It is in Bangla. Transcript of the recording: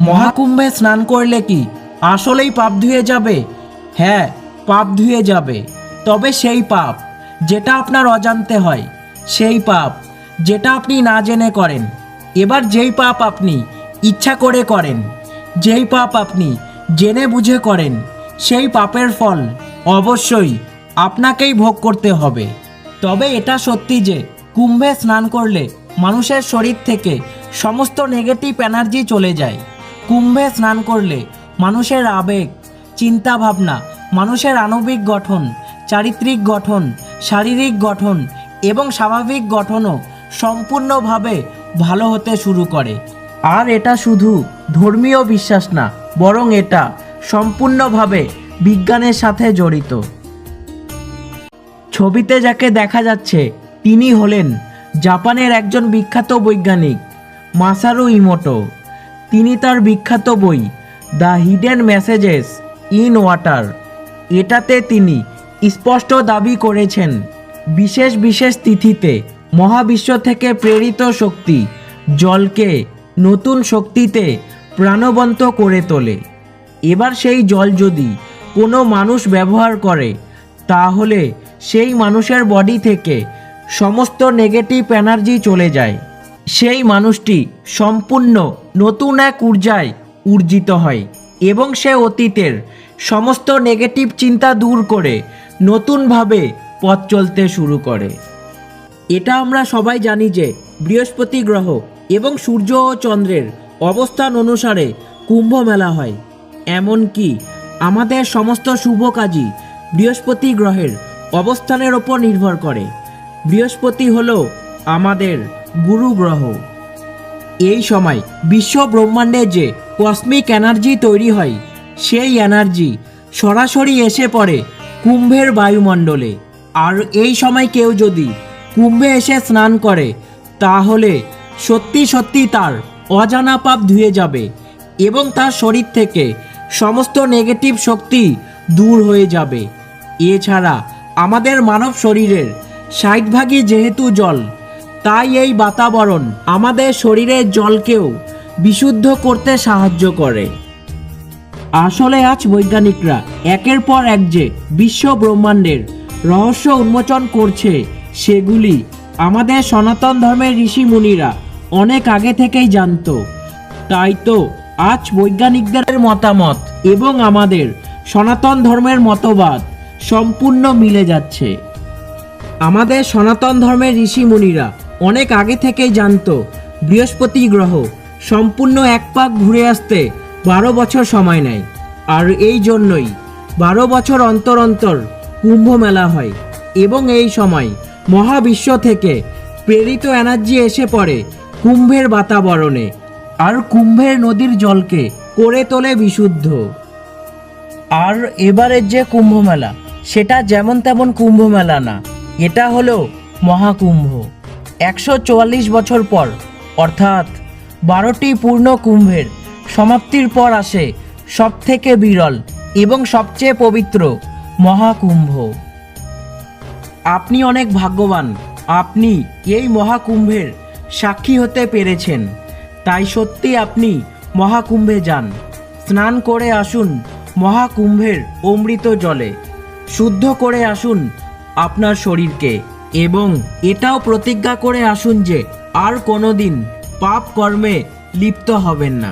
মহাকুম্ভে স্নান করলে কি আসলেই পাপ ধুয়ে যাবে? হ্যাঁ, পাপ ধুয়ে যাবে, তবে সেই পাপ যেটা আপনার অজান্তে হয়, সেই পাপ যেটা আপনি না জেনে করেন। এবার যেই পাপ আপনি ইচ্ছা করে করেন, যেই পাপ আপনি জেনে বুঝে করেন, সেই পাপের ফল অবশ্যই আপনাকেই ভোগ করতে হবে। তবে এটা সত্যি যে কুম্ভে স্নান করলে মানুষের শরীর থেকে সমস্ত নেগেটিভ এনার্জি চলে যায়। কুম্ভে স্নান করলে মানুষের আবেগ, চিন্তা ভাবনা, মানুষের আণবিক গঠন, চারিত্রিক গঠন, শারীরিক গঠন এবং স্বাভাবিক গঠনও সম্পূর্ণভাবে ভালো হতে শুরু করে। আর এটা শুধু ধর্মীয় বিশ্বাস না, বরং এটা সম্পূর্ণভাবে বিজ্ঞানের সাথে জড়িত। ছবিতে যাকে দেখা যাচ্ছে তিনি হলেন জাপানের একজন বিখ্যাত বৈজ্ঞানিক মাসারু ইমোটো। তিনি তার বিখ্যাত বই the hidden messages in water, এটাতে তিনি স্পষ্ট দাবি করেছেন বিশেষ বিশেষ তিথিতে মহাবিশ্ব থেকে প্রেরিত শক্তি জলকে নতুন শক্তিতে প্রাণবন্ত করে তোলে। এবার সেই জল যদি কোনো মানুষ ব্যবহার করে, তাহলে সেই মানুষের বডি থেকে সমস্ত নেগেটিভ এনার্জি চলে যায়। সেই মানুষটি সম্পূর্ণ নতুন এক ঊর্জায় ঊর্জিত হয় এবং সে অতীতের সমস্ত নেগেটিভ চিন্তা দূর করে নতুনভাবে পথ চলতে শুরু করে। এটা আমরা সবাই জানি যে বৃহস্পতি গ্রহ এবং সূর্য ও চন্দ্রের অবস্থান অনুসারে কুম্ভ মেলা হয়। এমনকি আমাদের সমস্ত শুভ কাজই বৃহস্পতি গ্রহের অবস্থানের ওপর নির্ভর করে। বৃহস্পতি হলো আমাদের গুরু গ্রহ। এই সময় বিশ্ব ব্রহ্মাণ্ডে যে কসমিক এনার্জি তৈরি হয়, সেই এনার্জি সরাসরি এসে পড়ে কুম্ভের বায়ুমণ্ডলে। আর এই সময় কেউ যদি কুম্ভে এসে স্নান করে, তাহলে সত্যি সত্যি তার অজানা পাপ ধুয়ে যাবে এবং তার শরীর থেকে সমস্ত নেগেটিভ শক্তি দূর হয়ে যাবে। এছাড়া আমাদের মানব শরীরের 60% যেহেতু জল, তাই এই বাতাবরণ আমাদের শরীরের জলকেও বিশুদ্ধ করতে সাহায্য করে। আসলে আজ বৈজ্ঞানিকরা একের পর এক যে বিশ্ব ব্রহ্মাণ্ডের রহস্য উন্মোচন করছে, সেগুলি আমাদের সনাতন ধর্মের ঋষি মুনিরা অনেক আগে থেকেই জানতো। তাই তো আজ বৈজ্ঞানিকদের মতামত এবং আমাদের সনাতন ধর্মের মতবাদ সম্পূর্ণ মিলে যাচ্ছে। আমাদের সনাতন ধর্মের ঋষি মুনিরা অনেক আগে থেকেই জানতো বৃহস্পতি গ্রহ সম্পূর্ণ এক পাক ঘুরে আসতে 12 বছর সময় নেয়। আর এই জন্যই 12 বছর অন্তর অন্তর কুম্ভ মেলা হয় এবং এই সময় মহাবিশ্ব থেকে প্রেরিত এনার্জি এসে পড়ে কুম্ভের বাতাবরণে, আর কুম্ভের নদীর জলকে করে তোলে বিশুদ্ধ। আর এবারের যে কুম্ভ মেলা, সেটা যেমন তেমন কুম্ভ মেলা না, এটা হলো মহাকুম্ভ। 144 বছর পর, অর্থাৎ 12টি পূর্ণ কুম্ভের সমাপ্তির পর আসে সবথেকে বিরল এবং সবচেয়ে পবিত্র মহাকুম্ভ। আপনি অনেক ভাগ্যবান, আপনি এই মহাকুম্ভের সাক্ষী হতে পেরেছেন। তাই সত্যি আপনি মহাকুম্ভে যান, স্নান করে আসুন মহাকুম্ভের অমৃত জলে, শুদ্ধ করে আসুন আপনার শরীরকে এবং এটাও প্রতিজ্ঞা করে আসুন যে আর কোনোদিন পাপ কর্মে লিপ্ত হবেন না।